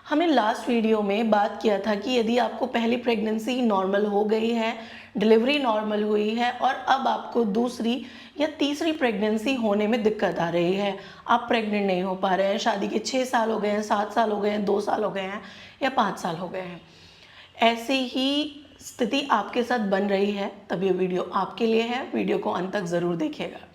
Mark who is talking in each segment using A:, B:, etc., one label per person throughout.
A: हमने last video में बात किया था कि यदि आपको पहली प्रेगनेंसी नॉर्मल हो गई है, डिलीवरी नॉर्मल हुई है और अब आपको दूसरी या तीसरी प्रेगनेंसी होने में दिक्कत आ रही है, आप प्रेग्नेंट नहीं हो पा रहे हैं, शादी के 6 साल हो गए हैं, 7 साल हो गए हैं, 2 साल हो गए हैं या 5 साल हो गए हैं, ऐसी ही स्थिति आपके साथ बन रही है, तब ये वीडियो आपके लिए है। वीडियो को अंत तक ज़रूर देखिएगा।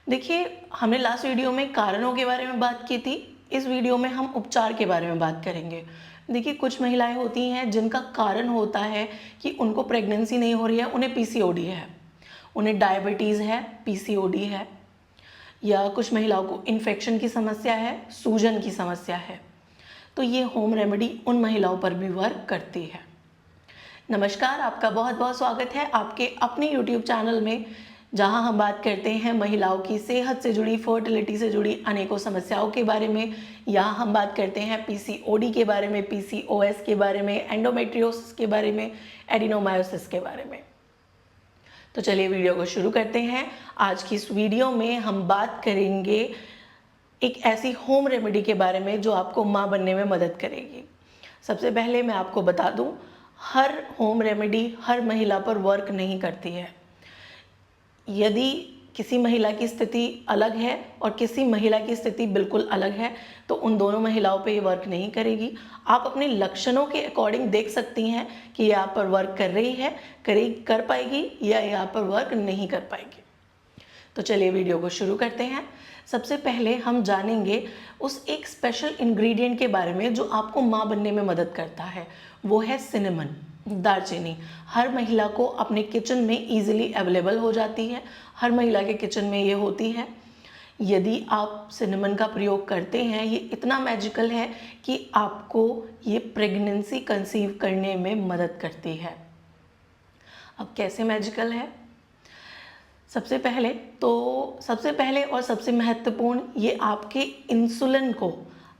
A: देखिए, हमने लास्ट वीडियो में कारणों के बारे में बात की थी। इस वीडियो में हम उपचार के बारे में बात करेंगे। देखिए, कुछ महिलाएं होती हैं जिनका कारण होता है कि उनको प्रेगनेंसी नहीं हो रही है, उन्हें पीसीओडी है, उन्हें डायबिटीज़ है, पीसीओडी है, या कुछ महिलाओं को इन्फेक्शन की समस्या है, सूजन की समस्या है। तो ये होम रेमेडी उन महिलाओं पर भी वर्क करती है। नमस्कार, आपका बहुत बहुत स्वागत है आपके अपने YouTube चैनल में, जहां हम बात करते हैं महिलाओं की सेहत से जुड़ी, फर्टिलिटी से जुड़ी अनेकों समस्याओं के बारे में। यहाँ हम बात करते हैं पीसीओडी के बारे में, पीसीओएस के बारे में, एंडोमेट्रियोसिस के बारे में, एडिनोमायोसिस के बारे में। तो चलिए वीडियो को शुरू करते हैं। आज की इस वीडियो में हम बात करेंगे एक ऐसी होम रेमेडी के बारे में जो आपको माँ बनने में मदद करेगी। सबसे पहले मैं आपको बता दूं, हर होम रेमेडी हर महिला पर वर्क नहीं करती है। यदि किसी महिला की स्थिति अलग है और किसी महिला की स्थिति बिल्कुल अलग है, तो उन दोनों महिलाओं पे ये वर्क नहीं करेगी। आप अपने लक्षणों के अकॉर्डिंग देख सकती हैं कि ये आप पर वर्क कर रही है, कर पाएगी या ये आप पर वर्क नहीं कर पाएगी। तो चलिए वीडियो को शुरू करते हैं। सबसे पहले हम जानेंगे उस एक स्पेशल इंग्रेडिएंट के बारे में जो आपको माँ बनने में मदद करता है। वो है सिनेमन, दालचीनी। हर महिला को अपने किचन में इजीली अवेलेबल हो जाती है, हर महिला के किचन में ये होती है। यदि आप सिनेमन का प्रयोग करते हैं, ये इतना मैजिकल है कि आपको ये प्रेगनेंसी कंसीव करने में मदद करती है। अब कैसे मैजिकल है? सबसे पहले और सबसे महत्वपूर्ण, ये आपके इंसुलिन को,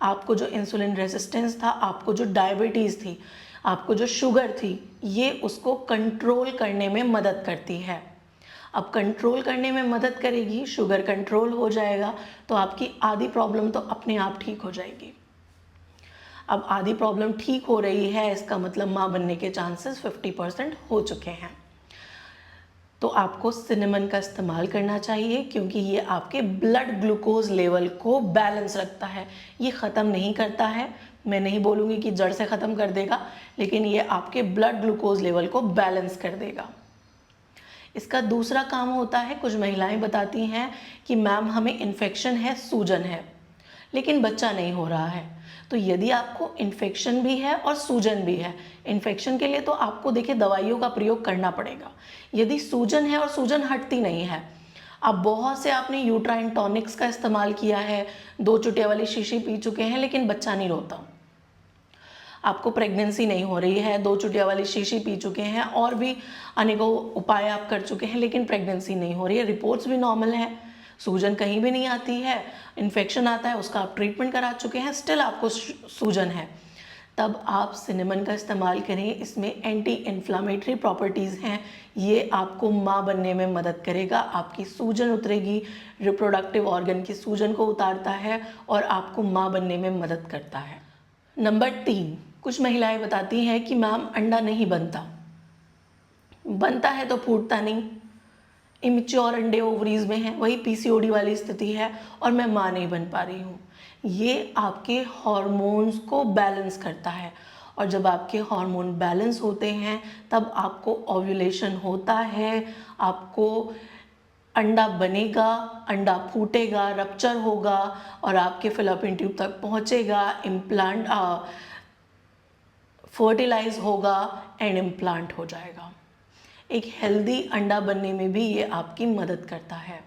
A: आपको जो इंसुलिन रेजिस्टेंस था, आपको जो डायबिटीज़ थी, आपको जो शुगर थी, ये उसको कंट्रोल करने में मदद करती है। अब कंट्रोल करने में मदद करेगी, शुगर कंट्रोल हो जाएगा, तो आपकी आधी प्रॉब्लम तो अपने आप ठीक हो जाएगी। अब आधी प्रॉब्लम ठीक हो रही है, इसका मतलब माँ बनने के चांसेस 50% हो चुके हैं। तो आपको सिनेमन का इस्तेमाल करना चाहिए, क्योंकि ये आपके ब्लड ग्लूकोज लेवल को बैलेंस रखता है। ये ख़त्म नहीं करता है, मैं नहीं बोलूँगी कि जड़ से ख़त्म कर देगा, लेकिन ये आपके ब्लड ग्लूकोज लेवल को बैलेंस कर देगा। इसका दूसरा काम होता है, कुछ महिलाएं बताती हैं कि मैम हमें इन्फेक्शन है, सूजन है, लेकिन बच्चा नहीं हो रहा है। तो यदि आपको इन्फेक्शन भी है और सूजन भी है, इन्फेक्शन के लिए तो आपको देखिए दवाइयों का प्रयोग करना पड़ेगा। यदि सूजन है और सूजन हटती नहीं है, अब बहुत से आपने यूट्राइन टॉनिक्स का इस्तेमाल किया है, 2 चुटिया वाली शीशी पी चुके हैं, लेकिन बच्चा नहीं रोता। आपको प्रेगनेंसी नहीं हो रही है, 2 चुटिया वाली शीशी पी चुके हैं और भी अनेकों उपाय आप कर चुके हैं, लेकिन प्रेगनेंसी नहीं हो रही है, रिपोर्ट्स भी नॉर्मल है, सूजन कहीं भी नहीं आती है, इन्फेक्शन आता है, उसका आप ट्रीटमेंट करा चुके हैं, स्टिल आपको सूजन है, तब आप सिनेमन का इस्तेमाल करें। इसमें एंटी इन्फ्लामेटरी प्रॉपर्टीज़ हैं, ये आपको माँ बनने में मदद करेगा, आपकी सूजन उतरेगी, रिप्रोडक्टिव ऑर्गन की सूजन को उतारता है और आपको माँ बनने में मदद करता है। नंबर 3, कुछ महिलाएं बताती हैं कि मैम अंडा नहीं बनता है तो फूटता नहीं, इमेच्योर अंडे ओवरीज में हैं, वही पीसीओडी वाली स्थिति है और मैं माँ नहीं बन पा रही हूँ। ये आपके हार्मोन्स को बैलेंस करता है, और जब आपके हार्मोन बैलेंस होते हैं तब आपको ओव्यूलेशन होता है, आपको अंडा बनेगा, अंडा फूटेगा, रप्चर होगा और आपके फिलोपियन ट्यूब तक पहुँचेगा, इम्प्लांट फर्टिलाइज होगा एंड इम्प्लांट हो जाएगा। एक हेल्दी अंडा बनने में भी ये आपकी मदद करता है।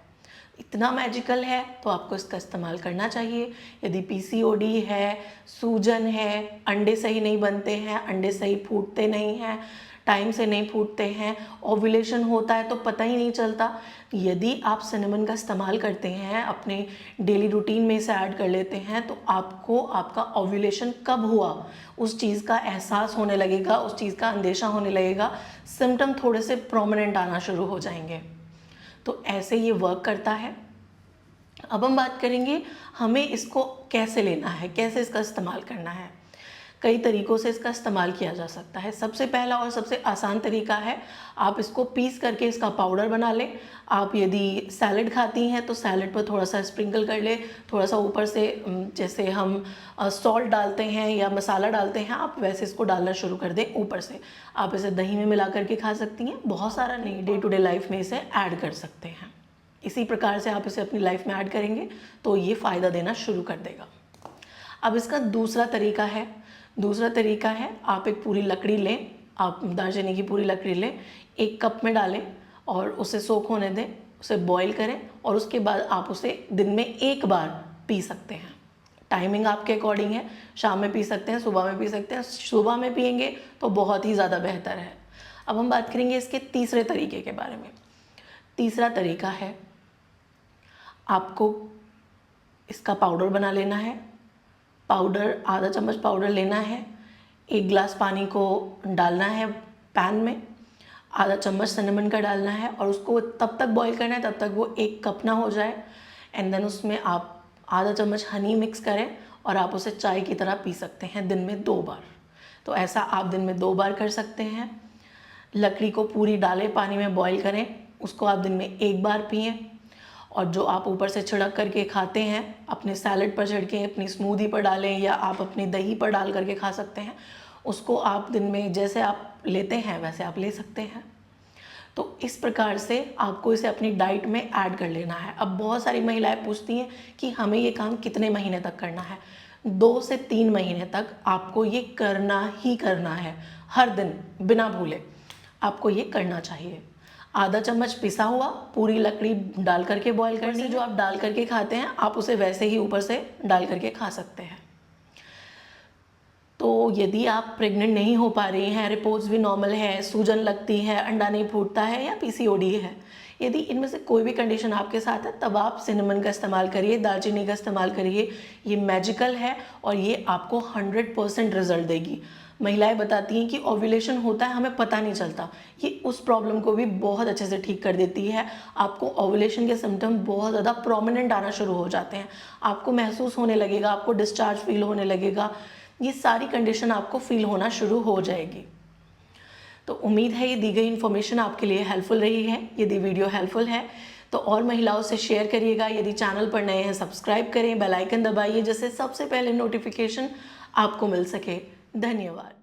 A: इतना मैजिकल है तो आपको इसका इस्तेमाल करना चाहिए। यदि पीसीओडी है, सूजन है, अंडे सही नहीं बनते हैं, अंडे सही फूटते नहीं हैं, टाइम से नहीं फूटते हैं, ओव्यूलेशन होता है तो पता ही नहीं चलता, यदि आप सिनेमन का इस्तेमाल करते हैं, अपने डेली रूटीन में इसे ऐड कर लेते हैं, तो आपको आपका ओव्यूलेशन कब हुआ उस चीज़ का एहसास होने लगेगा, उस चीज़ का अंदेशा होने लगेगा, सिम्टम थोड़े से प्रोमिनेंट आना शुरू हो जाएंगे। तो ऐसे ये वर्क करता है। अब हम बात करेंगे हमें इसको कैसे लेना है, कैसे इसका इस्तेमाल करना है। कई तरीक़ों से इसका इस्तेमाल किया जा सकता है। सबसे पहला और सबसे आसान तरीका है, आप इसको पीस करके इसका पाउडर बना लें। आप यदि सैलेड खाती हैं तो सैलेड पर थोड़ा सा स्प्रिंकल कर लें, थोड़ा सा ऊपर से जैसे हम सॉल्ट डालते हैं या मसाला डालते हैं, आप वैसे इसको डालना शुरू कर दें ऊपर से। आप इसे दही में मिला करके खा सकती हैं, बहुत सारा नहीं, डे टू डे लाइफ में इसे ऐड कर सकते हैं। इसी प्रकार से आप इसे अपनी लाइफ में ऐड करेंगे तो ये फ़ायदा देना शुरू कर देगा। अब इसका दूसरा तरीका है, आप एक पूरी लकड़ी लें, आप दालचीनी की पूरी लकड़ी लें, 1 कप में डालें और उसे सोख होने दें, उसे बॉईल करें और उसके बाद आप उसे दिन में 1 बार पी सकते हैं। टाइमिंग आपके अकॉर्डिंग है, शाम में पी सकते हैं, सुबह में पी सकते हैं। सुबह में पिएंगे तो बहुत ही ज़्यादा बेहतर है। अब हम बात करेंगे इसके तीसरे तरीके के बारे में। तीसरा तरीका है, आपको इसका पाउडर बना लेना है। पाउडर, आधा चम्मच पाउडर लेना है, 1 गिलास पानी को डालना है पैन में, आधा चम्मच सिनेमन का डालना है और उसको तब तक बॉईल करना है तब तक वो 1 कप ना हो जाए। एंड देन उसमें आप आधा चम्मच हनी मिक्स करें और आप उसे चाय की तरह पी सकते हैं दिन में 2 बार। तो ऐसा आप दिन में 2 बार कर सकते हैं। लकड़ी को पूरी डालें, पानी में बॉईल करें, उसको आप दिन में 1 बार पिएँ और जो आप ऊपर से छिड़क करके खाते हैं, अपने सैलेड पर छिड़कें, अपनी स्मूदी पर डालें या आप अपनी दही पर डाल करके खा सकते हैं। उसको आप दिन में जैसे आप लेते हैं वैसे आप ले सकते हैं। तो इस प्रकार से आपको इसे अपनी डाइट में ऐड कर लेना है। अब बहुत सारी महिलाएं पूछती हैं कि हमें ये काम कितने महीने तक करना है। 2 से 3 महीने तक आपको ये करना ही करना है, हर दिन बिना भूले आपको ये करना चाहिए। आधा चम्मच पिसा हुआ पूरी लकड़ी डाल करके बॉईल करनी है। जो आप डाल करके खाते हैं आप उसे वैसे ही ऊपर से डाल करके खा सकते हैं। तो यदि आप प्रेग्नेंट नहीं हो पा रही हैं, रिपोर्ट्स भी नॉर्मल है, सूजन लगती है, अंडा नहीं फूटता है या पीसीओडी है, यदि इनमें से कोई भी कंडीशन आपके साथ है, तब आप सिनेमन का इस्तेमाल करिए, दालचीनी का इस्तेमाल करिए। ये मैजिकल है और ये आपको 100% रिजल्ट देगी। महिलाएं बताती हैं कि ओव्यूलेशन होता है, हमें पता नहीं चलता। ये उस प्रॉब्लम को भी बहुत अच्छे से ठीक कर देती है। आपको ओव्यूलेशन के सिम्टम बहुत ज़्यादा प्रोमिनेंट आना शुरू हो जाते हैं, आपको महसूस होने लगेगा, आपको डिस्चार्ज फील होने लगेगा, ये सारी कंडीशन आपको फील होना शुरू हो जाएगी। तो उम्मीद है ये दी गई इन्फॉर्मेशन आपके लिए हेल्पफुल रही है। यदि वीडियो हेल्पफुल है तो और महिलाओं से शेयर करिएगा। यदि चैनल पर नए हैं सब्सक्राइब करें, बेल आइकन दबाइए जिससे सबसे पहले नोटिफिकेशन आपको मिल सके। धन्यवाद।